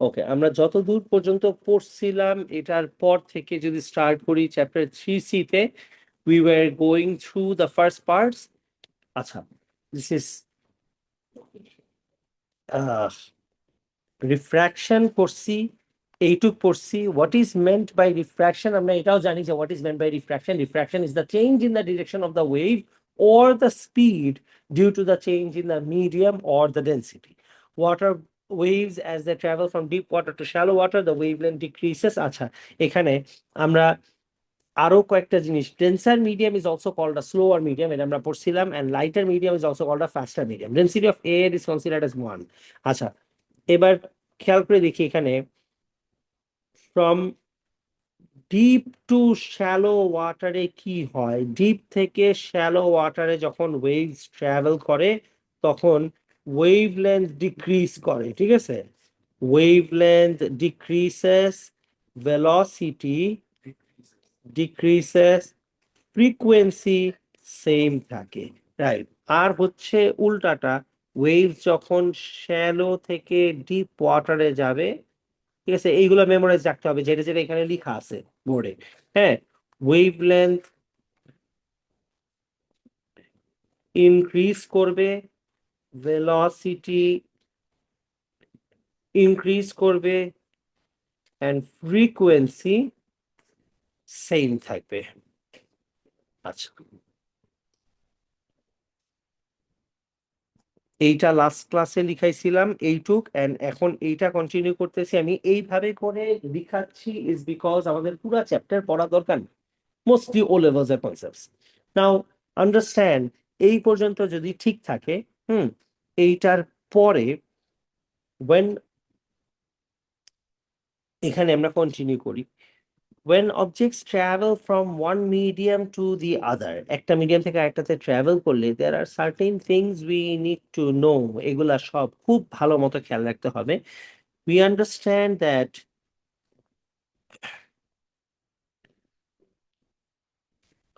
ওকে, আমরা যতদূর পর্যন্ত পড়ছিলাম এটার পর থেকে যদি স্টার্ট করি চ্যাপ্টার 3C তে, we were going through the first parts. আচ্ছা, this is রিফ্র্যাকশন পড়ছি, এইটুক পড়ছি। What is meant by refraction আমরা এটাও জানি যে what is meant by refraction, refraction is the change in the direction of the wave or the speed due to the change in the medium or the density. Water waves as they travel from deep water to shallow water, the wavelength decreases. আচ্ছা, এখানে আমরা আরো কয়েকটা জিনিস, denser medium is also called a slower medium, এটা আমরা পড়ছিলাম, and lighter medium is also called a faster medium. Density of air is considered as 1। আচ্ছা, এবার খেয়াল করে দেখি এখানে, ফ্রম ডিপ টু শ্যালো ওয়াটারে কি হয়, ডিপ থেকে শ্যালো ওয়াটারে যখন ওয়েভস ট্রাভেল করে তখন ওয়েভ লেন্থ ডিক্রিজ করে, ঠিক আছে? Wavelength decreases, velocity decreases, frequency same থাকে, রাইট? আর হচ্ছে উল্টাটা, ওয়েভ যখন শ্যালো থেকে ডিপ ওয়াটারে যাবে, ঠিক আছে, এইগুলো মেমোরাইজ রাখতে হবে, যেটা যেটা এখানে লেখা আছে বোর্ডে। হ্যাঁ, ওয়েভ লেন্থ ইনক্রিজ করবে, ভেলোসিটি ইনক্রিজ করবে, এন্ড ফ্রিকোয়েন্সি সেম থাকবে। আচ্ছা, এইটা লাস্ট ক্লাসে লিখাইছিলাম এইটুক, এন্ড এখন এইটা কন্টিনিউ করতেছি। আমি এইভাবে করে লিখাচ্ছি ইজ বিকজ আমাদের পুরো চ্যাপ্টার পড়া দরকার, মোস্টলি ও লেভেলস এর কনসেপ্টস। নাও আন্ডারস্ট্যান্ড, এই পর্যন্ত যদি ঠিক থাকে, এইটার পরে when এখানে আমরা কন্টিনিউ করি, when objects travel from one medium to the other, একটা মিডিয়াম থেকে আরেকটাতে ট্রাভেল করলে there are certain things we need to know, এগুলা সব খুব ভালো মতো খেয়াল রাখতে হবে। We understand that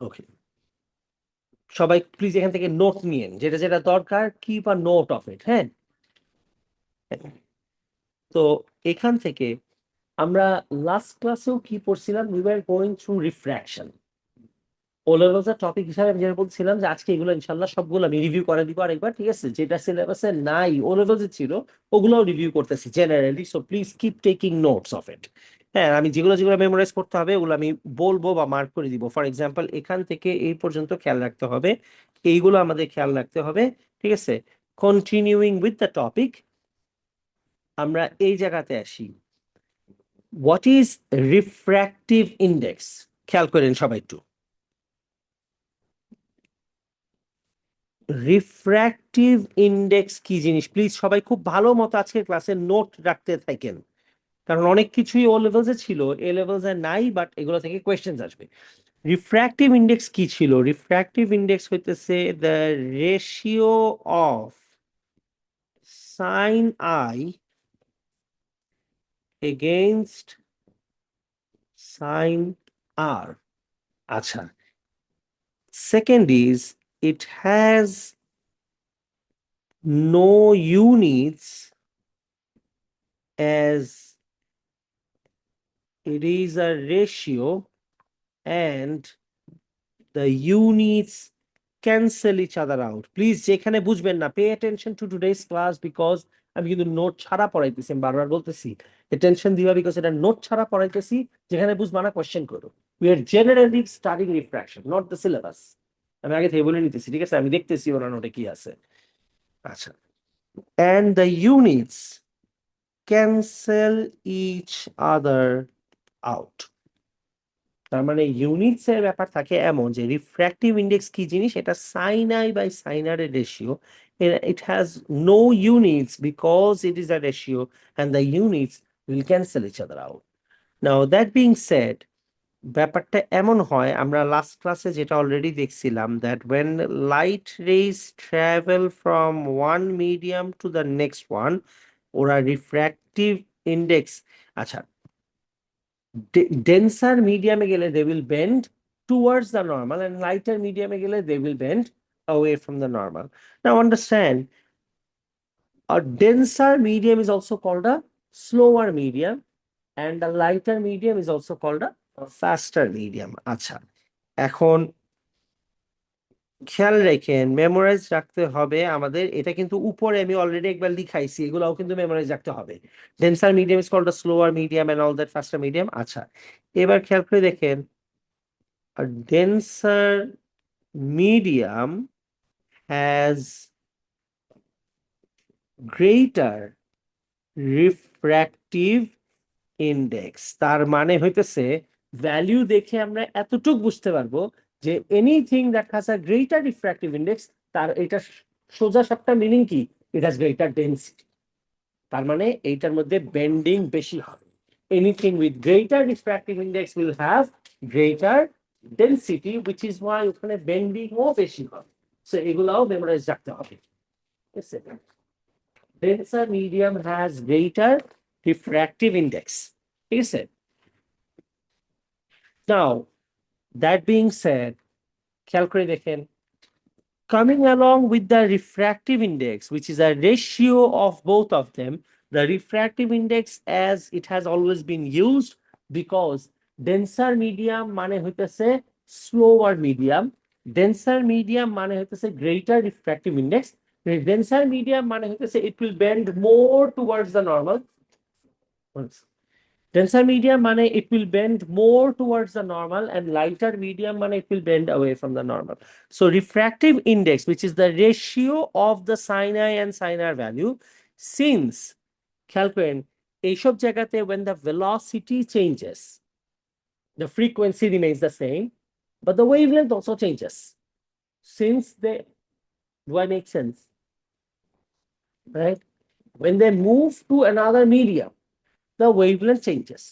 okay, সবাই প্লিজ এখান থেকে নোট নিয়েন, যেটা যেটা দরকার keep a note of it. হ্যাঁ, তো এখান থেকে আমরা লাস্ট ক্লাসেও কি পড়ছিলাম, we were going through refraction। O levels এর টপিক হিসাবে আমি যেটা বলছিলাম যে আজকে এগুলো ইনশাল্লাহ সবগুলো আমি রিভিউ করে দিব আরেকবার, ঠিক আছে? যেটা সিলেবাসে নাই, ও লেভেলস ছিল, ওগুলোও রিভিউ করতেছি generally, so please keep taking notes of it. হ্যাঁ, আমি যেগুলো যেগুলো মেমোরাইজ করতে হবে ওগুলো আমি বলবো বা মার্ক করে দিব। ফর এক্সাম্পল, এখান থেকে এই পর্যন্ত খেয়াল রাখতে হবে, এইগুলো আমাদের খেয়াল রাখতে হবে, ঠিক আছে? কন্টিনিউইং উইথ দ্য টপিক, আমরা এই জায়গাতে আসি। What is refractive index? খেয়াল করেন সবাই একটু, রিফ্র্যাক্টিভ ইন্ডেক্স কি জিনিস প্লিজ সবাই খুব ভালো মতো আজকে ক্লাসে নোট রাখতে থাকেন, কারণ অনেক কিছুই ও লেভেলসে ছিল, এ লেভেলসে নাই, বাট এগুলো থেকে কোয়েশ্চেন আসবে। রিফ্র্যাক্টিভ ইন্ডেক্স কি ছিল? রিফ্র্যাক্টিভ ইন্ডেক্স হইতেছে the ratio of sine i against sine r. আচ্ছা, second is it has no units as it is a ratio and the units cancel each other out. Please যেখানে বুঝবেন না, pay attention to today's class because আমি কিন্তু note ছাড়া পড়াইতেছি, আমি বারবার বলতেছি attention দিবা, বিকজ এটা নোট ছাড়া পড়াইতেছি। যেখানে বুঝবা না কোয়েশ্চেন করো। We are generally studying refraction, not the syllabus. আমি আগে থেকে বলে নিতেছি, ঠিক আছে? আমি দেখতেছি ওরা নোটে কি আছে। আচ্ছা, and the units cancel each other out। তার মানে ইউনিটস এর ব্যাপার থাকে এমন যে রিফ্র্যাক্টিভ ইন্ডেক্স কি জিনিস, এটা sine i by sine r এর ratio. It has no units because it is a ratio, and the units will cancel each other out. Now that being said, ব্যাপারটা এমন হয়, আমরা লাস্ট ক্লাসে যেটা অলরেডি দেখছিলাম, that when light rays travel from one medium to the next one, ওরা refractive index, আচ্ছা, denser medium এ গেলে they will bend towards the normal, and lighter medium এ গেলে they will bend away from the normal. Now understand, a denser medium is also called a slower medium, and a lighter medium is also called a faster medium. আচ্ছা, এখন খেয়াল রেখেন memorise রাখতে হবে আমাদের, এটা কিন্তু উপরে আমি অলরেডি একবার লিখাইছি, এগুলাও কিন্তু মেমোরাইজ রাখতে হবে। Denser medium is called a slower medium and all that faster medium. আচ্ছা, এবার খেয়াল করে দেখেন a denser medium has greater refractive index। তার মানে হইতেছে ভ্যালু দেখে আমরা এতটুক বুঝতে পারবো যে anything that has a greater refractive index, তার এটা সোজা সাপটা মিনিং কি, ইট হ্যাজ গ্রেটার ডেন্সিটি। তার মানে এইটার মধ্যে বেন্ডিং বেশি হবে। Anything with greater refractive index will have greater density, which is Y ওখানে বেন্ডিংও বেশি হবে। সো এগুলাও মেমোরাইজ রাখতে হবে। Denser medium has greater refractive index, ঠিক আছে? Now, that being said, খেয়াল করে দেখেন, coming along with the refractive index, which is a ratio of both of them, the refractive index as it has always been used, because denser medium মানে হইতেছে slower medium, denser medium মানে হইতেছে greater refractive index, denser medium মানে হইতেছে it will bend more towards the normal. Denser medium মানে it will bend more towards the normal, and lighter medium মানে it will bend away from the normal. So refractive index, which is the ratio of the sin I and sin R value, since খেয়াল করেন এইসব জায়গাতে when the velocity changes, the frequency remains the same, but the wavelength also changes. Since they, do I make sense? Right? When they move to another medium, the wavelength changes.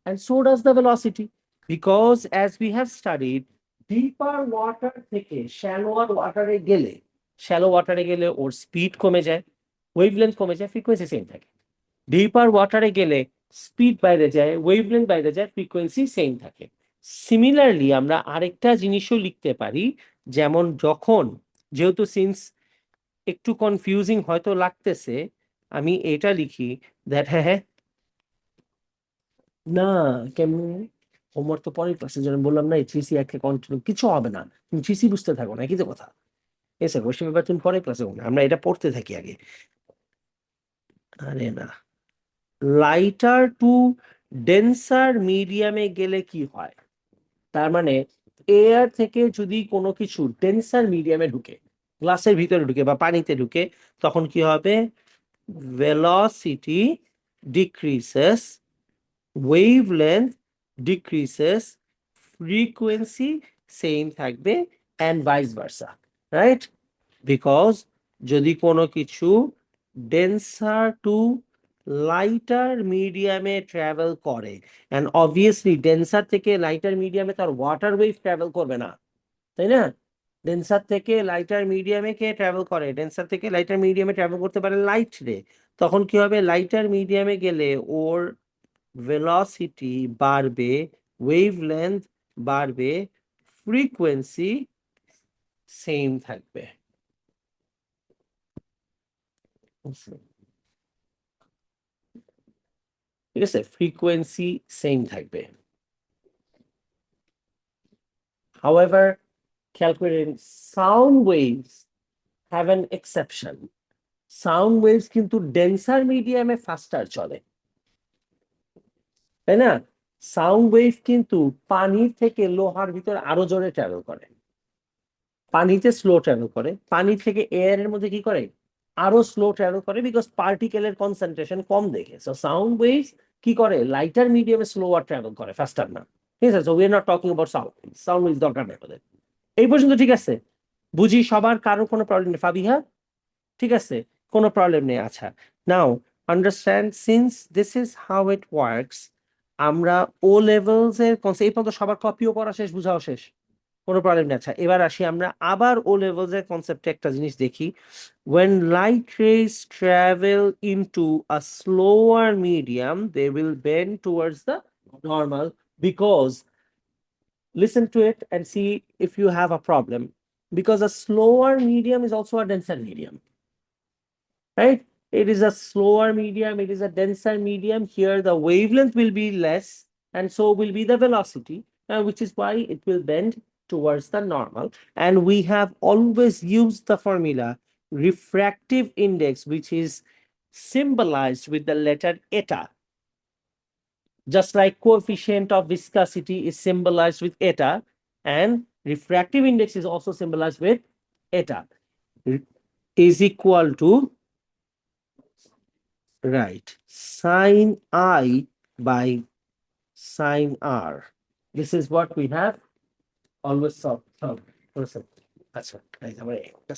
And so does the velocity, because as we have studied, deeper water থেকে shallower water এ গেলে, shallow water এ গেলে ওর speed কমে যায়, wavelength কমে যায়, frequency same থাকে। ডিপার ওয়াটারে গেলে speed বাইরে যায়, ওয়েভলেন্থ বাইরে যায়, ফ্রিকোয়েন্সি সেম থাকে। সিমিলারলি আমরা আরেকটা জিনিসও লিখতে পারি, যেমন যখন, যেহেতু সিন্স একটু কনফিউজিং হয়তো লাগতেছে, আমি এটা লিখি দ্যাট, হ্যাঁ না, কেমন হোমওয়ার্ক তো পরের ক্লাসের জন্য বললাম না, থ্রিসি একে কন্টিনিউ কিছু হবে না, তুমি থ্রিসি বুঝতে থাকো না, কিছু কথা এসে কোশ্চেন পেপার তুমি পরের ক্লাসে, আমরা এটা পড়তে থাকি আগে। আরে না, লাইটার টু ডেন্সার মিডিয়ামে গেলে কি হয়, তার মানে এয়ার থেকে যদি কোনো কিছু ডেন্সার মিডিয়ামে ঢুকে, গ্লাসের ভিতরে ঢুকে বা পানিতে ঢুকে, তখন কি হবে, velocity ডিক্রিসেস, wavelength decreases, frequency same থাকবে, and vice versa, right? Because যদি কোনো কিছু denser to lighter medium A travel করে, and obviously denser থেকে lighter medium এ তার water wave travel করবে না, তাই না? ডেন্সার থেকে লাইটার মিডিয়ামে কে ট্রাভেল করে, ডেন্সার থেকে লাইটার মিডিয়ামে ট্রাভেল করতে পারে লাইট রে, তখন কি হবে, লাইটার মিডিয়ামে গেলে ওর ভেলোসিটি বাড়বে, ওয়েভলেন্থ বাড়বে, ফ্রিকোয়েন্সি সেম থাকবে। ঠিক আছে, ফ্রিকোয়েন্সি সেম থাকবে। However, খেয়াল করেন sound waves have an exception. Sound waves কিন্তু ডেন্সার মিডিয়ামে ফাস্টার চলে, তাই না? সাউন্ড ওয়েভ কিন্তু পানির থেকে লোহার ভিতরে আরো জোরে ট্রাভেল করে, পানিতে স্লো ট্রাভেল করে, পানি থেকে এয়ারের মধ্যে কি করে, আরো স্লো ট্রাভেল করে, বিকজ পার্টিকেলের কনসেন্ট্রেশন কম দেখে। সো সাউন্ড ওয়েভস কি করে, লাইটার মিডিয়ামে স্লোয়ার ট্রাভেল করে, ফাস্টার না। ঠিক আছে, so we are not talking about sound, sound waves দরকার নেই আমাদের। এই পর্যন্ত ঠিক আছে, বুঝি সবার, কারো কোনো প্রবলেম নেই, ফাবিহা ঠিক আছে, কোনো প্রবলেম নেই। আচ্ছা, now understand, since this is how it works, আমরা ও লেভেলস এর কনসেপ্ট এই পর্যন্ত সবার কপিও করা শেষ, বুঝাও শেষ, কোনো প্রবলেম নেই। আচ্ছা, এবার আসি আমরা আবার ও লেভেলস এর কনসেপ্টে একটা জিনিস দেখি। when light rays travel into a slower medium, they will bend towards the normal, because listen to it and see if you have a problem, because a slower medium is also a denser medium, right? it is a slower medium, it is a denser medium. Here the wavelength will be less, and so will be the velocity, which is why it will bend towards the normal. And we have always used the formula refractive index, which is symbolized with the letter eta. Just like coefficient of viscosity is symbolized with eta, and refractive index is also symbolized with eta, is equal to, right, sine I by sine R. This is what we have always solved. আচ্ছা, এই আমার একটা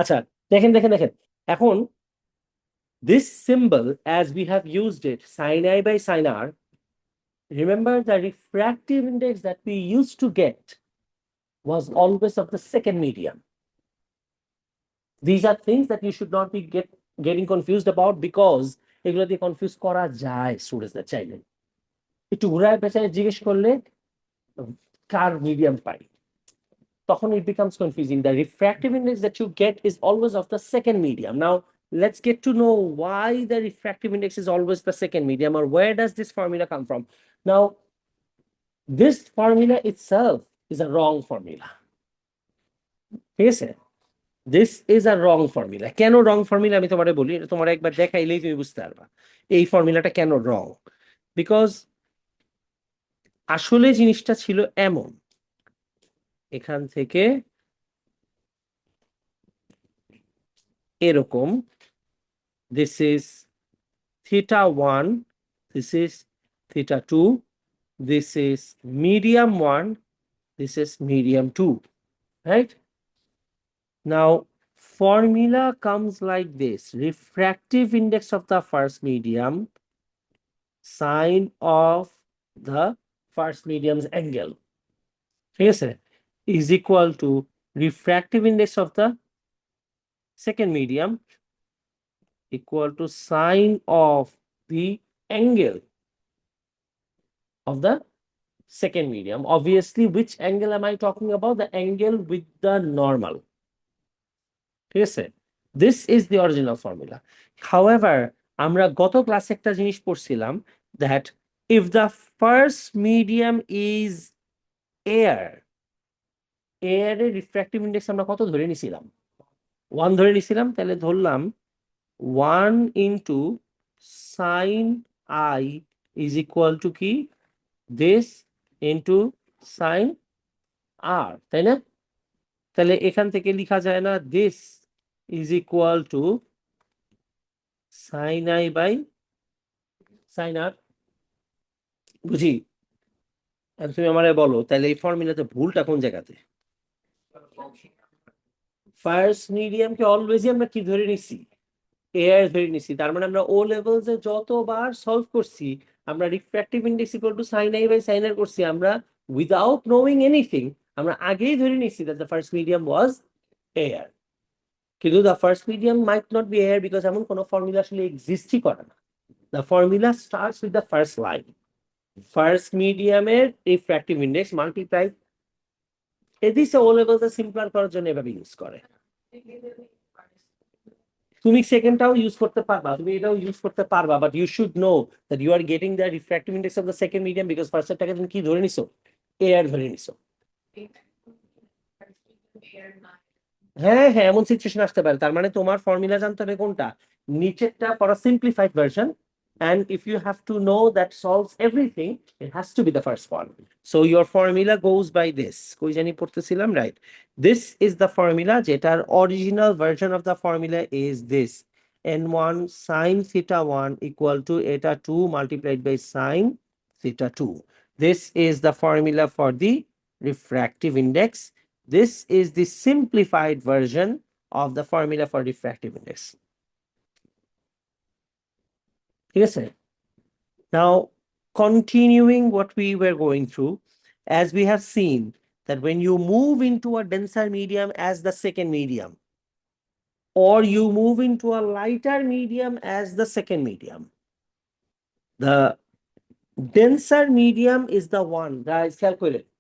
আচ্ছা, দেখেন দেখেন দেখেন এখন this symbol, as we have used it, sin I by sin R, remember the refractive index that we used to get was always of the second medium. These are things that you should not be getting confused about, because এগুলো দিয়ে confuse করা যায় স্টুডেন্টসদের চাইলে। একটু ঘুরায় পেঁচায় জিজ্ঞেস করলে কার medium পাই, তখন it becomes confusing. The refractive index that you get is always of the second medium. Now let's get to know why the refractive index is always the second medium, or where does this formula come from. Now this formula itself is a wrong formula. ঠিক আছে, this is a wrong formula. কেন wrong formula আমি তোমারে বলি, এটা তোমার একবার দেখাইলেই তুমি বুঝতে পারবা এই ফর্মুলাটা কেন wrong. Because আসলে জিনিসটা ছিল এমন, এখান থেকে এরকম, this is theta 1, this is theta 2, this is medium 1, this is medium 2, right? Now formula comes like this: refractive index of the first medium, sine of the first medium's angle, ঠিক আছে, is equal to refractive index of the second medium equal to sine of the angle of the second medium. Obviously, which angle am I talking about? The angle with the normal. ঠিক আছে, this is the original formula. However, আমরা গত ক্লাসে একটা জিনিস পড়ছিলাম, that if the first medium is air, air এর refractive index আমরা কত ধরে নিছিলাম? 1 ধরে নিছিলাম। তাহলে ধরলাম 1 into sine I is equal to কি, this into sine R, তাই না? তাহলে এখান থেকে লেখা যায় না this is equal to sin I by sin R? বুঝি? আর তুমি আমারে বলো তাহলে এই ফর্মুলাতে ভুলটা কোন জায়গাতে? ফার্স্ট মিডিয়ামকে অলওয়েজই আমরা কি ধরে নিছি? এআর ধরে নিছি। তার মানে আমরা ও লেভেলসে যতবার সলভ করছি আমরা refractive index equal to sine i by sine r করছি, আমরা উইদাউট নোইং এনিথিং আমরা আগেই ধরে নিছি that the first medium was air. কিন্তু the first medium might not be air, because এমন কোনো ফর্মুলা আসলে এক্সিস্টই করে না। The formula starts with the first line, first মিডিয়ামের রিফ্র্যাক্টিভ ইন্ডেক্স মাল্টিপ্লাই, এদিকে ও লেভেলসে সিম্পল করার জন্য এভাবে ইউজ করে। তুমি সেকেন্ডটাও ইউজ করতে পারবা, তুমি এটাও ইউজ করতে পারবা, but you should know that you are getting the refractive index of the second medium because ফার্স্টেরটাকে তুমি কি ধরে নিছো, এয়ার ধরে নিছো। হ্যাঁ হ্যাঁ, এমন সিচুয়েশন আসতে পারে। তার মানে তোমার ফর্মুলা জানতে হবে কোনটা, নিচেরটা for a simplified version, and if you have to know that solves everything, it has to be the first one. So your formula goes by this, কই জানি পড়তেছিলাম, right? This is the formula, যেটার original version of the formula is this: n1 sin theta 1 equal to eta 2 multiplied by sin theta 2. This is the formula for the refractive index. This is the simplified version of the formula for refractive index. ঠিক আছে? Now, continuing what we were going through, as we have seen that when you move into a denser medium as the second medium, or you move into a lighter medium as the second medium, the denser medium is the one, guys, calculate.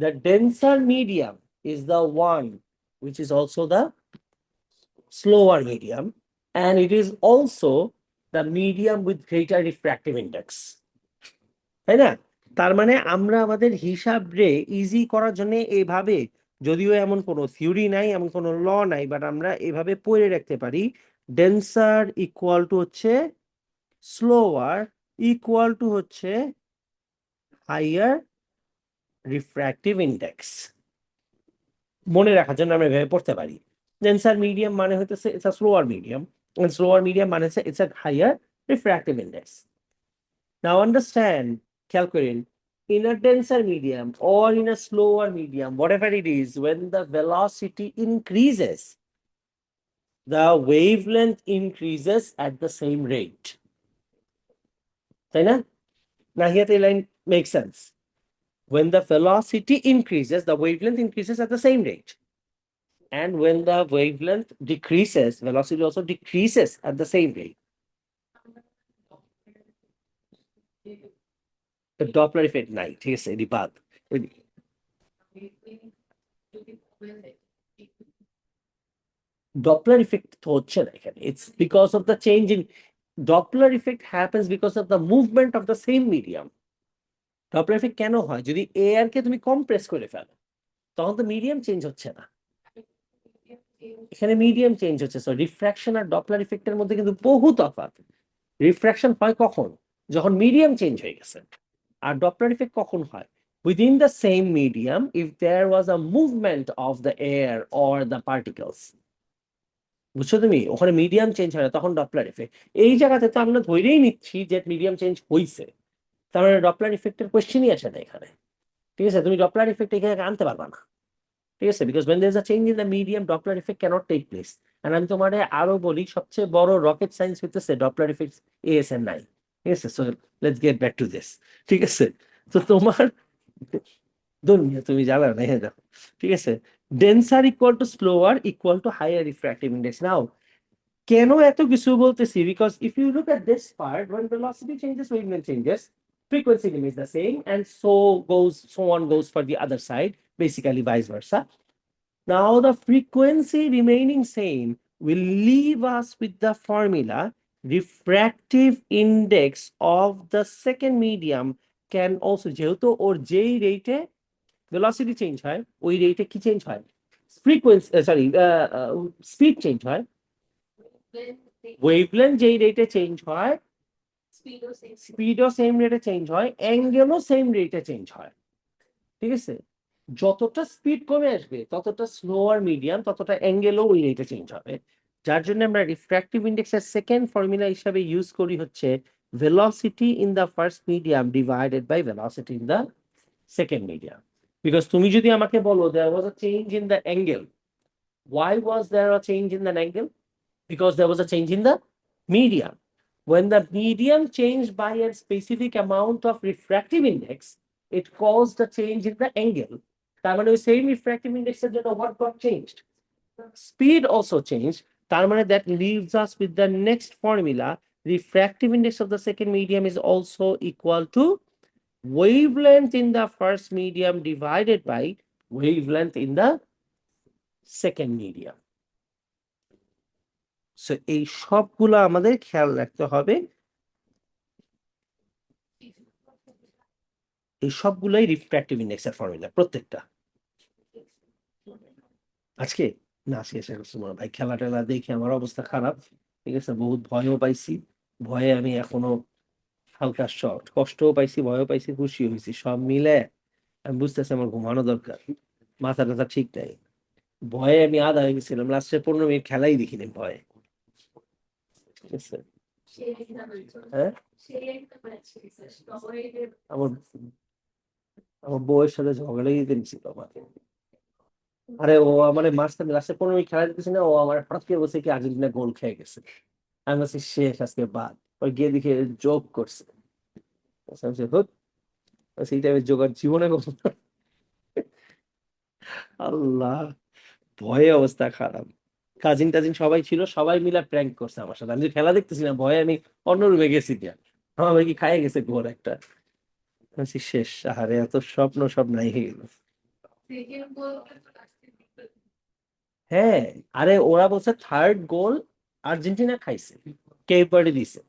The denser medium is the one which is also the slower medium, and it is also the medium with greater refractive index. তাই না? তার মানে আমরা আমাদের হিসাব রে easy করার জন্য এভাবে, যদিও এমন কোনো থিওরি নাই, এমন কোনো ল নাই, বাট আমরা এভাবে পড়ে রাখতে পারি, ডেন্সার ইকুয়াল টু হচ্ছে স্লোয়ার ইকুয়াল টু হচ্ছে হাইয়ার রিফ্র্যাক্টিভ ইন্ডেক্স। মনে রাখার জন্য আমরা এভাবে পড়তে পারি। ডেন্সার মিডিয়াম মানে হইতেছে it's a slower medium, and slower medium মানে হচ্ছে it's a higher refractive index. Now understand, calculate, in a denser medium or in a slower medium, whatever it is, when the velocity increases, the wavelength increases at the same rate. তাই না? Now here the line makes sense. When the velocity increases, the wavelength increases at the same rate. And when the wavelength decreases, velocity also decreases at the same rate. The Doppler effect নাই, ঠিক আছে, এটি বাদ। Doppler effect তো হচ্ছে না এখানে, it's because of the change in, Doppler effect happens because of the movement of the same medium. Doppler effect কেন হয়, যদি এয়ার কে তুমি কম্প্রেস করে ফেলো তখন তো মিডিয়াম চেঞ্জ হচ্ছে না, এখানে মিডিয়াম চেঞ্জ হচ্ছে। সো রিফ্র্যাকশন আর ডপলার ইফেক্টের মধ্যে কিন্তু বহু তফাৎ। রিফ্র্যাকশন হয় কখন, যখন মিডিয়াম চেঞ্জ হয়ে গেছে, আর ডপলার ইফেক্ট কখন হয়, within the same medium if there was a movement of the air or the particles। বুঝছো তুমি, ওখানে মিডিয়াম চেঞ্জ হয় না, তখন ডপলার ইফেক্ট। এই জায়গাতে তো আমরা ধরেই নিচ্ছি যে মিডিয়াম চেঞ্জ হইছে, তার মানে ডপলার ইফেক্টের কোয়েশ্চেনই আসে না এখানে। ঠিক আছে, তুমি ডপলার ইফেক্ট এখানে আনতে পারবা না। ঠিক আছে, because when there is a change in the medium, Doppler effect cannot take place. And আমি তোমারে আরো বলি, সবচেয়ে বড় রকেট সায়েন্স হইতেছে ডপলার ইফেক্ট ASN 9। ঠিক আছে, so let's get back to this. ঠিক আছে, তো তোমার দুনিয়া তুমি জানো না, হ্যাঁ দেখো। ঠিক আছে, denser equal to slower equal to higher refractive index. Now কেন এত কিছু বলতেছি, because if you look at this part, when velocity changes, wavelength changes, frequency remains the same, and so on goes for the other side, basically vice versa. Now the frequency remaining same will leave us with the formula refractive index of the second medium can also, যেহেতু ওর যেই রেটে velocity change হয় ওই রেটে কি change হয়, frequency sorry speed change হয়, wavelength যেই রেটে চেঞ্জ হয়, স্পিডও সেম রেটে চেঞ্জ হয়, অ্যাঙ্গেলও সেম রেটে চেঞ্জ হয়। ঠিক আছে, যতটা স্পিড কমে আসবে ততটা স্লোয়ার মিডিয়াম ততটা অ্যাঙ্গেলও ওই রেটে চেঞ্জ হবে। যার জন্য আমরা রিফ্র্যাক্টিভ ইন্ডেক্সের সেকেন্ড ফর্মুলা হিসাবে ইউজ করি হচ্ছে velocity in the first medium divided by velocity in the second medium. Because তুমি যদি আমাকে বলো there was a change in the angle, why was there a change in the angle? Because there was a change in the medium. When the medium changed by a specific amount of refractive index, it caused a change in the angle. তার মানে ওই same refractive index এর জন্য what got changed? Speed also changed. তার মানে that leaves us with the next formula. Refractive index of the second medium is also equal to wavelength in the first medium divided by wavelength in the second medium. So এই সবগুলো আমাদের খেয়াল রাখতে হবে, এই সবগুলোই রিফ্র্যাক্টিভ ইন্ডেক্সের ফর্মুলা প্রত্যেকটা। আজকে না, আজকে এসে করছি মনে হয়। ভাই খেলা টেলা দেখে আমার অবস্থা খারাপ, ঠিক আছে, বহুত ভয়ও পাইছি, ভয়ে আমি এখনো হালকা শর্ট, কষ্টও পাইছি, ভয়ও পাইছি, খুশি হয়েছি, সব মিলে আমি বুঝতেছি আমার ঘুমানো দরকার, মাথা টাথা ঠিক নাই। ভয়ে আমি আধা হয়ে গেছিলাম, লাস্টে 15 মিনিট খেলাই দেখিনি ভয়ে, ঠিক আছে। হ্যাঁ, আমার আমার বউয়ের সাথে ঝগড়া লেগে গেছিল আমার। আরে ও আমার মাঝখানে লাস্টে 15 মিনিট খেলা দিতেছে না, ও আমার হঠাৎ করে বলছে কি আর্জেন্টিনা গোল খেয়ে গেছে। আমি বলছি শেষ আজকে বাদ। ওই গিয়ে দেখে যোগ করছে। আমি বলছি, "হুৎ, এই টাইপের যোগ আর জীবনে করবো না।" আল্লাহ, ভয়ে অবস্থা খারাপ। কাজিন টাজিন সবাই ছিল, সবাই মিলে প্র্যাঙ্ক করছে আমার সাথে। আমি যে খেলা দেখতেছিলাম ভয়ে আমি অন্য রুমে গেছি দিয়া, আমার ভাই কি খাইয়ে গেছে গোল একটা। আমি বলছি, শেষ, আহারে এত স্বপ্ন সব নাই হয়ে গেল। হ্যাঁ, আরে ওরা বলছে থার্ড গোল আর্জেন্টিনা খাইছে, কেপ ভার্দে দিছে।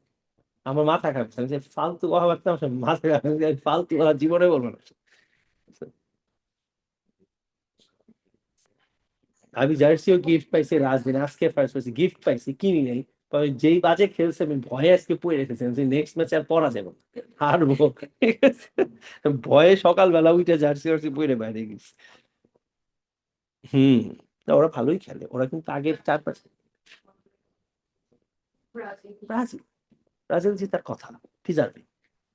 আমার মাথা খারাপ, আমি যে ফালতু কথাবার্তা, আমার মাথা খারাপ, আমি যে ফালতু কথা জীবনে বলবো না। আমি জার্সিও গিফট পাইছি, রাজদিন আজকে ফার্স্ট পাইছি, গিফট পাইছি, কিনি নাই। তবে যেই বাজে খেলছে আমি ভয়ে আজকে পড়ে রেখেছি, নেক্সট ম্যাচে আর পরা যাবে না, হারবো, ঠিক আছে? ভয়ে সকালবেলা উঠে জার্সি জার্সি পরে বাইরে গেছি। হুম, না, ওরা ভালোই খেলে, ওরা কিন্তু আগের 4-5। ব্রাজিল, ব্রাজিল জেতার কথা, ডিজার্ভিং।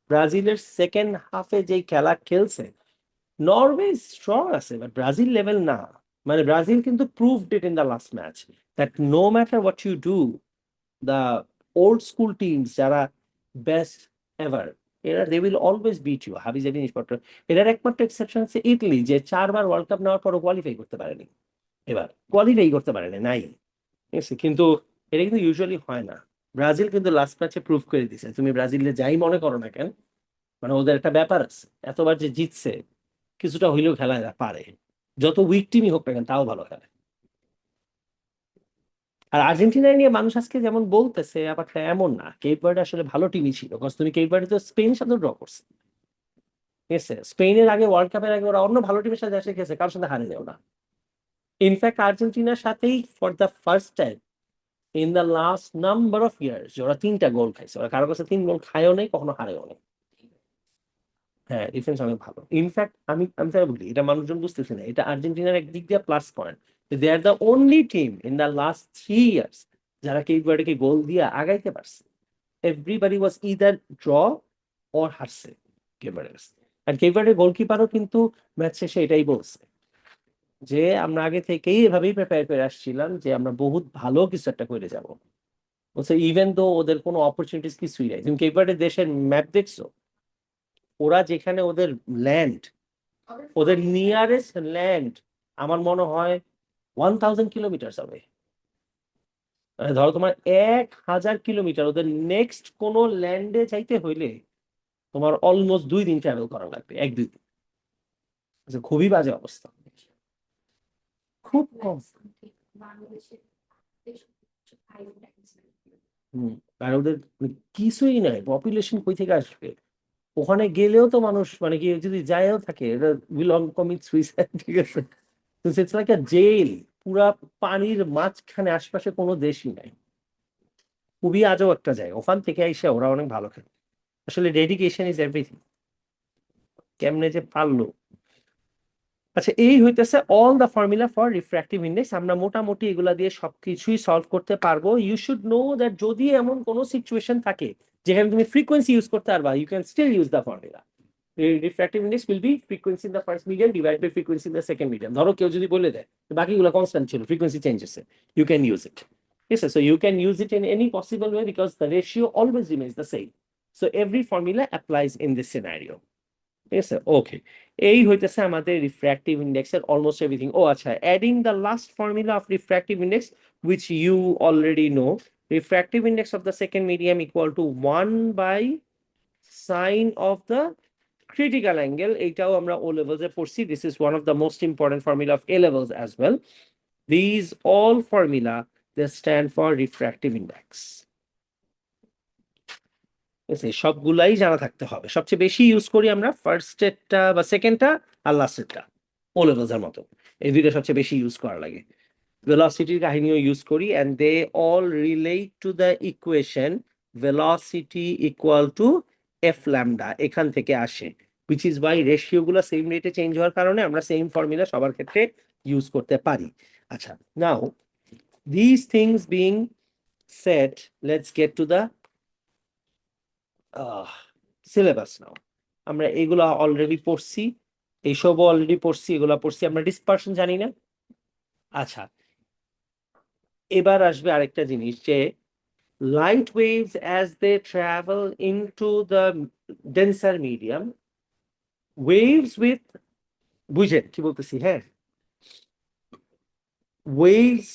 ব্রাজিলের সেকেন্ড হাফে যে খেলা খেলছে, নরওয়ে স্ট্রং আছে বাট ব্রাজিল লেভেল না। মানে ব্রাজিল কিন্তু proved it in the last match that no matter what you do, the old school teams যারা বেস্ট এভার, এরা they will always beat you, হাবি জাবি জিনিসপত্র। এটার একমাত্র এক্সেপশন হচ্ছে ইতালি, যে 4বার ওয়ার্ল্ড কাপ নেওয়ার পরও কোয়ালিফাই করতে পারেনি, এবার কোয়ালিফাই করতে পারেনি, নাই, ঠিক আছে। কিন্তু এটা কিন্তু ইউজুয়ালি হয় না। ব্রাজিল কিন্তু লাস্ট ম্যাচে প্রুভ করে দিছে, তুমি ব্রাজিলে যাই মনে করো না কেন, মানে ওদের একটা ব্যাপার আছে, এতবার যে জিতছে, কিছুটা হইলেও খেলা এরা পারে, যত উইক টিমই হোক না কেন তাও ভালো খেলে। আর আর্জেন্টিনা নিয়ে মানুষ আজকে যেমন বলতেছে, ব্যাপারটা এমন না, কেপ ভার্দে আসলে ভালো টিমই ছিল, কারণ তুমি কেপ ভার্দে তো স্পেনের সাথে ড্র করছে, ঠিক আছে। স্পেনের আগে, ওয়ার্ল্ড কাপের আগে ওরা অন্য ভালো টিমের সাথে এসে গেছে, কারোর সাথে হারে দেয় না। ইনফ্যাক্ট আর্জেন্টিনার সাথেই for the first time in the last number of years ওরা 3টা গোল খাইছে, ওরা কারো কাছে 3 গোল খায়ও নেই, কখনো হারেও নেই। হ্যাঁ, ডিফেন্স অনেক ভালো। ইনফ্যাক্ট আমি আমি তাই বলি, এটা মানুষজন বুঝতেছে না, এটা আর্জেন্টিনার একদিক দিয়ে plus point. They are the only team in the last 3 years যারা কেপ ভার্দেকে গোল দিয়ে আগাইতে পারছে। Everybody was either draw or হারছে কেপ ভার্দের কাছে। আর কেপ ভার্দের গোলকিপারও কিন্তু ম্যাচ শেষে এটাই বলছে যে আমরা আগে থেকেই এভাবেই প্রিপেয়ার করে আসছিলাম যে আমরা বহুত ভালো কিছু একটা করে যাব। বলছে ইভেন তো ওদের কোনো অপরচুনিটিস কিছুই নাই। তুমি কেপ ভার্দের দেশের ম্যাপ দেখছো? ওরা যেখানে ওদের ল্যান্ড, ওদের নিয়ারেস্ট ল্যান্ড আমার মনে হয় 1000 কিলোমিটার হবে। মানে ধরো তোমার 1000 কিলোমিটার ওদের নেক্সট কোন ল্যান্ডে যাইতে হইলে তোমার অলমোস্ট 2 দিন ট্রাভেল করা লাগবে, 1-2 দিন। আচ্ছা, খুবই বাজে অবস্থা, খুব কম। হম, আর ওদের কিছুই নাই, পপুলেশন কই থেকে আসবে? ওখানে গেলেও তো মানুষ, মানে কি, যদি যায়ও থাকে এটা উইল কমিট সুইসাইড, ঠিক আছে। ইটস লাইক আ জেল, পুরা পানির মাঝখানে, আশপাশে কোনো দেশই নাই। খুবই আজব একটা জায়গা, ওখান থেকে এসে ওরা অনেক ভালো খেলে। আসলে ডেডিকেশন ইজ এভরিথিং, কেমনে যে পারলো। আচ্ছা, এই হইতেছে all the formula for refractive index. আমরা মোটামুটি এগুলা দিয়ে সবকিছুই সলভ করতে পারবো। ইউ শুড নো দ্যাট যদি এমন কোনো সিচুয়েশন থাকে যেখানে তুমি ফ্রিকোয়েন্সি ইউজ করতে পারবা, you can still use the formula. Refractive index will be frequency in the first medium divide by frequency in the second medium. ধরো কেউ যদি বলে দেয় বাকিগুলো কনস্ট্যান্ট ছিল, ফ্রিকোয়েন্সি চেঞ্জ হচ্ছে, ইউ ক্যান ইউজ ইট। ঠিক আছে, so you can use it in any possible way because the ratio always remains the same. So every formula applies in this scenario, ঠিক আছে। ওকে, এই হইতেছে আমাদের refractive ইন্ডেক্সের almost everything. ও আচ্ছা, adding the last formula of refractive index which you already know, refractive index of the second medium equal to 1 by sine of the critical angle. এটাও আমরা O levels এ পড়ছি, this is one of the most important formula of A levels as well. These all formula they stand for refractive index. সবগুলাই জানা থাকতে হবে। সবচেয়ে বেশি use করি আমরা ফার্স্টেরটা বা সেকেন্ডটা আর লাস্টেরটা, ও লেভেলসের মতো। এই দুইটা সবচেয়ে বেশি ইউজ করা লাগে। ভেলোসিটির কাহিনীও ইউজ করি, and they all relate to the equation velocity equal to f lambda, এখান থেকে আসে, which is why রেশিও গুলো সেম রেটে চেঞ্জ হওয়ার কারণে আমরা সেম ফর্মুলা সবার ক্ষেত্রে ইউজ করতে পারি। আচ্ছা, now these things being said, let's get to the syllabus now. আমরা এগুলা অলরেডি পড়ছি, এইসবও অলরেডি পড়ছি, এগুলা পড়ছি, আমরা ডিসপারশন জানি না। আচ্ছা, এবার আসবে আরেকটা জিনিস, যে light waves as they travel into the denser medium, waves with, বুঝেন কি বলতেছি? হ্যাঁ, waves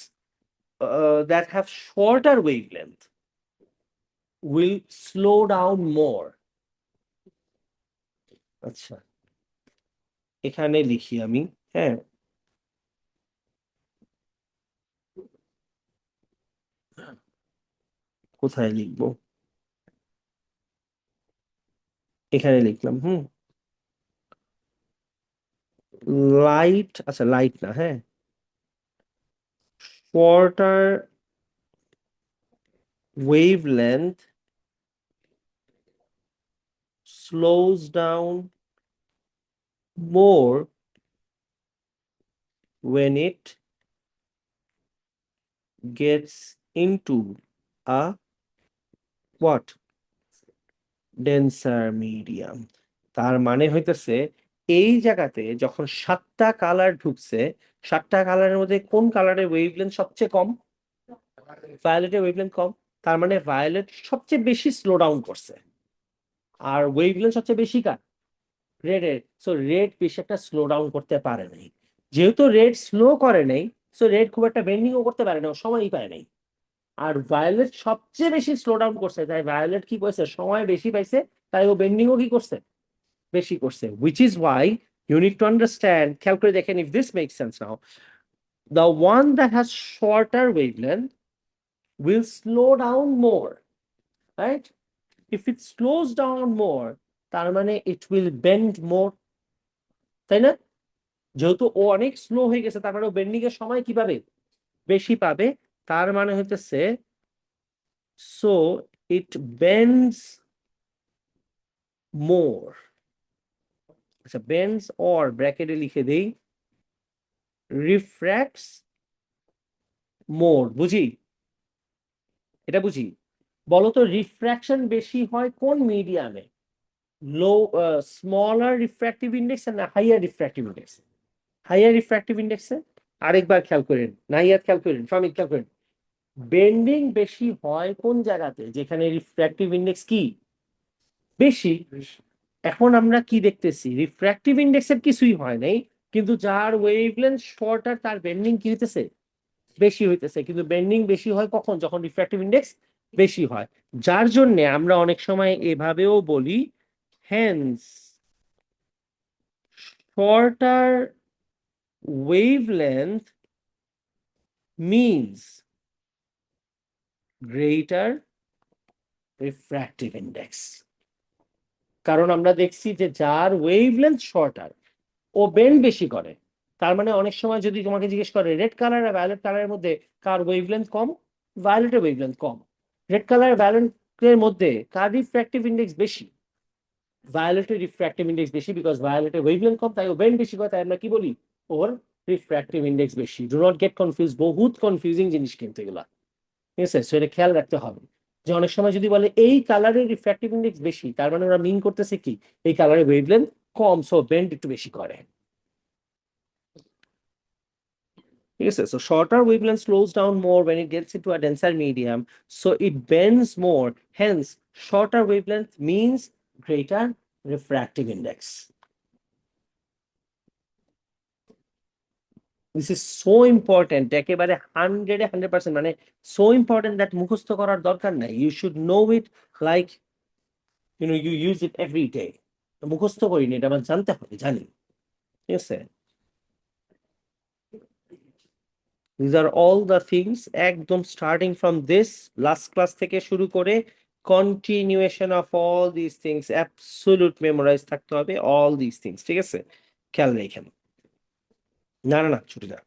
that have shorter wavelength will slow down more. আচ্ছা, এখানে লিখি আমি, হ্যাঁ, কোথায় লিখবো? এখানে লিখলাম। লাইট, আচ্ছা লাইট না, হ্যাঁ, shorter wavelength slows down more when it gets into a what? Denser medium. তার মানে হইতেছে এই জায়গাতে যখন 7টা কালার ঢুকছে, 7টা কালারের মধ্যে কোন কালারের ওয়েভলেন্থ সবচেয়ে কম? ভায়োলেটের ওয়েভলেন্থ কম। তার মানে ভায়োলেট সবচেয়ে বেশি স্লো ডাউন করছে, আর ওয়েভলেন্থ সবচেয়ে বেশি কার? রেড। সো রেড বেশি একটা স্লো ডাউন করতে পারে নাই। যেহেতু রেড স্লো করে নাই, সো রেড খুব একটা বেন্ডিংও করতে পারে না, সময়ই পায় নাই। আর ভায়োলেট সবচেয়ে বেশি স্লো ডাউন করছে, তাই ভায়োলেট কি করেছে? সময় বেশি পাইছে, তাই ও বেন্ডিংও কি করছে? বেশি করছে। which is why you need to understand, খেয়াল করে দেখেন, if this makes sense now, the one that has shorter wavelength will slow down more, right? if it slows down more, তার মানে it will bend more, তাই না? যেহেতু ও অনেক slow হয়ে গেছে, তার মানে ও বেন্ডিং এর সময় কি পাবে? বেশি পাবে। তার মানে হইতেছে, so it bends more। আচ্ছা, bends or ব্র্যাকেটে লিখে দেই refracts more। বুঝি? এটা বুঝি। বলতো রিফ্র্যাকশন বেশি হয় কোন মিডিয়ামে? লো, স্মলার রিফ্র্যাক্টিভ ইন্ডেক্স না higher refractive index? Higher refractive ইন্ডেক্সে। আরেকবার খেয়াল করেন, নাইয়াত খেয়াল করেন, ফামিদ খেয়াল করেন, বেন্ডিং বেশি হয় কোন জায়গাতে? যেখানে রিফ্র্যাক্টিভ ইন্ডেক্স কি বেশি। এখন আমরা কি দেখতেছি? রিফ্র্যাক্টিভ ইন্ডেক্সের কিছুই হয় নাই, কিন্তু যার ওয়েভলেন্থ শর্টার তার বেন্ডিং কি হইতেছে? বেশি হইতেছে। কিন্তু বেন্ডিং বেশি হয় কখন? যখন রিফ্র্যাক্টিভ ইন্ডেক্স বেশি হয়। যার জন্য আমরা অনেক সময় এভাবেও বলি, hence shorter wavelength means greater refractive index. কারণ আমরা দেখছি যে যার ওয়েভলেন্থ শর্টার, ও বেন্ড বেশি করে। তার মানে অনেক সময় যদি তোমাকে জিজ্ঞেস করে রেড কালার আর ভায়োলেট কালারের মধ্যে কার ওয়েভলেন্থ কম, ভায়োলেটের ওয়েভলেন্থ কম। রেড কালার আর ভায়োলেটের মধ্যে কার রিফ্র্যাক্টিভ ইন্ডেক্স বেশি? ভায়োলেটের রিফ্র্যাক্টিভ ইন্ডেক্স বেশি, বিকজ ভায়োলেটের ওয়েভলেন্থ কম, তাই ও বেন্ড বেশি করে, তাই আমরা কি বলি? ওর রিফ্র্যাক্টিভ ইন্ডেক্স বেশি। ডু নট গেট কনফিউজ, বহুত কনফিউজিং জিনিস কিন্তু এগুলা, ঠিক আছে? সো এটা খেয়াল রাখতে হবে যে অনেক সময় যদি বলে এই কালারের রিফ্র্যাক্টিভ ইন্ডেক্স বেশি, তার মানে ওরা মিন করতেছে কি? এই কালারের ওয়েভলেন্থ কম, সো বেন্ড একটু বেশি করে, ঠিক আছে? So shorter wavelength slows down more when it gets into a denser medium, so it bends more. Hence, shorter wavelength means greater refractive index. This is so important, একেবারে 100% মানে so important that মুখস্থ করার দরকার নাই। You should know it like, you use it every day. মুখস্থ করিনি, এটা আমার জানতে হবে, জানি, ঠিক আছে? These are all the things একদম starting from this last class থেকে শুরু করে continuation of all these things absolute memorize থাকতে হবে all these things ঠিক আছে খেয়াল রেখেন না না না ছুটি না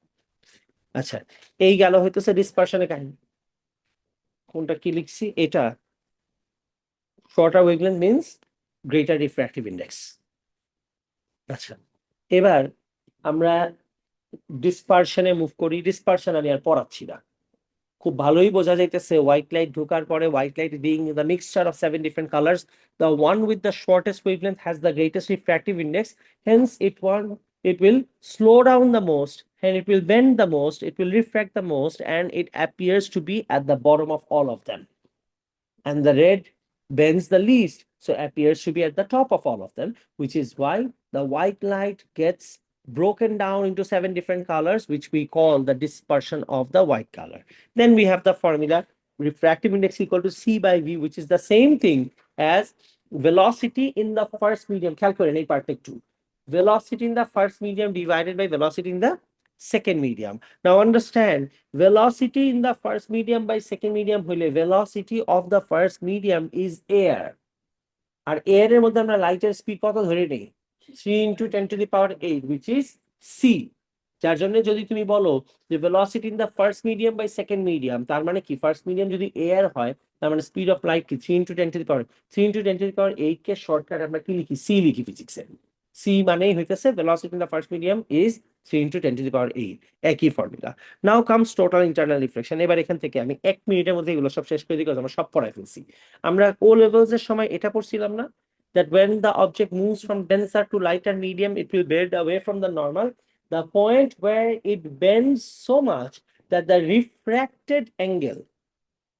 আচ্ছা এই গেল হইতেছে ডিসপারশনের কাহিনী কোনটা কি লিখছি এটা shorter wavelength means greater refractive index আচ্ছা এবার আমরা ডিসপারশনে মুভ করি ডিসপারশন আমি আর পড়াচ্ছি না খুব ভালোই বোঝা যাইতেছে হোয়াইট লাইট ঢোকার পরে white light being the mixture of 7 different colors the one with the shortest wavelength has the greatest refractive index hence it will slow down the most and it will bend the most it will refract the most and it appears to be at the bottom of all of them and the red bends the least so appears to be at the top of all of them which is why the white light gets broken down into 7 different colors which we call the dispersion of the white color then we have the formula refractive index equal to c by v which is the same thing as velocity in the first medium calculate part 2 velocity in the first medium divided by velocity in the second medium now understand velocity in the first medium by second medium হইলে velocity of the first medium is air আর air এর মধ্যে আমরা লাইটের speed কত ধরে নেই 3 into 10 to the power 8 which is c যার জন্য যদি তুমি বলো যে velocity in the first medium by second medium তার মানে কি ফার্স্ট মিডিয়াম যদি air হয় তার মানে স্পিড অফ লাইট কি 3 into 10 to the power 3 into 10 to the power 8 K shortcut আমরা কি লিখি c লিখি ফিজিক্সে c মানেই হইতেছে velocity in the first medium is 3 into 10 to the power 8 একই ফর্মুলা নাও কামস টোটাল ইন্টারনাল রিফ্লেকশন এবার এখান থেকে আমি 1 মিনিটের মধ্যে এগুলো সব শেষ করে দিই কারণ আমরা সব পড়াই ফেলছি আমরা ও লেভেলস এর সময় এটা পড়ছিলাম না that when the object moves from denser to lighter medium it will bend away from the normal the point where it bends so much that the refracted angle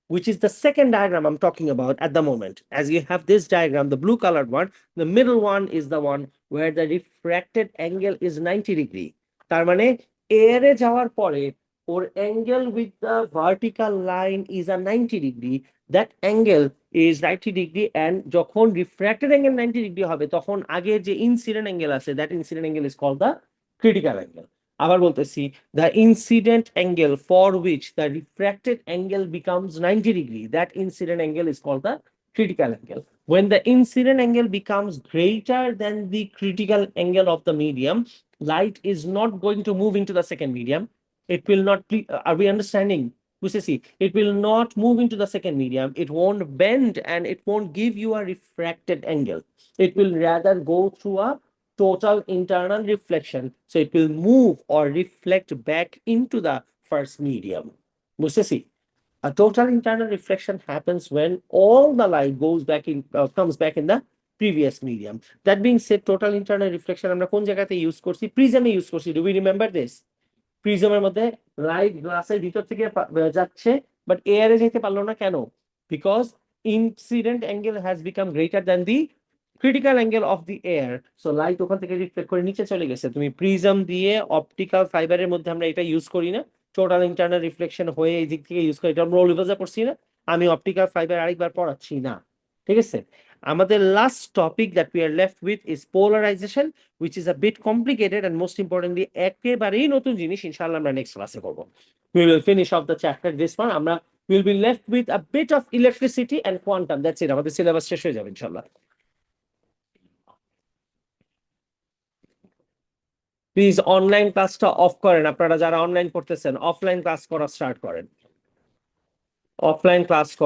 which is the second diagram I'm talking about at the moment. As you have this diagram, the blue colored one, the middle one is the one where the refracted angle is 90 degree. তার মানে air এ যাওয়ার পরে or angle with the vertical line is a 90 degree. That angle is 90 degree and যখন refracted angle 90 degree হবে তখন আগে যে incident angle আছে that incident angle is called the critical angle. আবার বলতেছি the incident angle for which the refracted angle becomes 90 degree that incident angle is called the critical angle when the incident angle becomes greater than the critical angle of the medium light is not going to move into the second medium it will not be are we understanding বুঝতেছি it will not move into the second medium it won't bend and it won't give you a refracted angle it will rather go through a total internal reflection. So it will move or reflect back into the first medium. বুঝতেছি? A total internal reflection happens when all the light goes back in, comes back in the previous medium. That being said, total internal reflection আমরা কোন জায়গাতে use করছি? প্রিজমে use করছি. Do we remember this? প্রিজমের মধ্যে light গ্লাসের ভিতর থেকে যাচ্ছে বাট এয়ারে যেতে পারলো না কেন because incident angle has become greater than the critical angle of the air so light ওখান থেকে রিফ্লেক্ট করে নিচে চলে গেছে তুমি প্রিজম দিয়ে অপটিক্যাল ফাইবারের মধ্যে আমরা এটা ইউজ করি না টোটাল ইন্টারনাল রিফ্লেকশন হয়ে এই দিক থেকে ইউজ করি এটা আমরা ওলিভাজা পড়ছি না আমি অপটিক্যাল ফাইবার আরেকবার পড়াচ্ছি না ঠিক আছে আমাদের last topic that we are left with is polarisation which is a bit complicated and most importantly একেবারেই নতুন জিনিস ইনশাআল্লাহ আমরা নেক্সট ক্লাসে করব we will finish off the chapter this one আমরা will be left with a bit of electricity and quantum that's it আমাদের syllabus শেষ হয়ে যাবে ইনশাআল্লাহ প্লিজ অনলাইন ক্লাসটা অফ করেন আপনারা যারা অনলাইন করতেছেন অফলাইন ক্লাস করা স্টার্ট করেন অফলাইন ক্লাস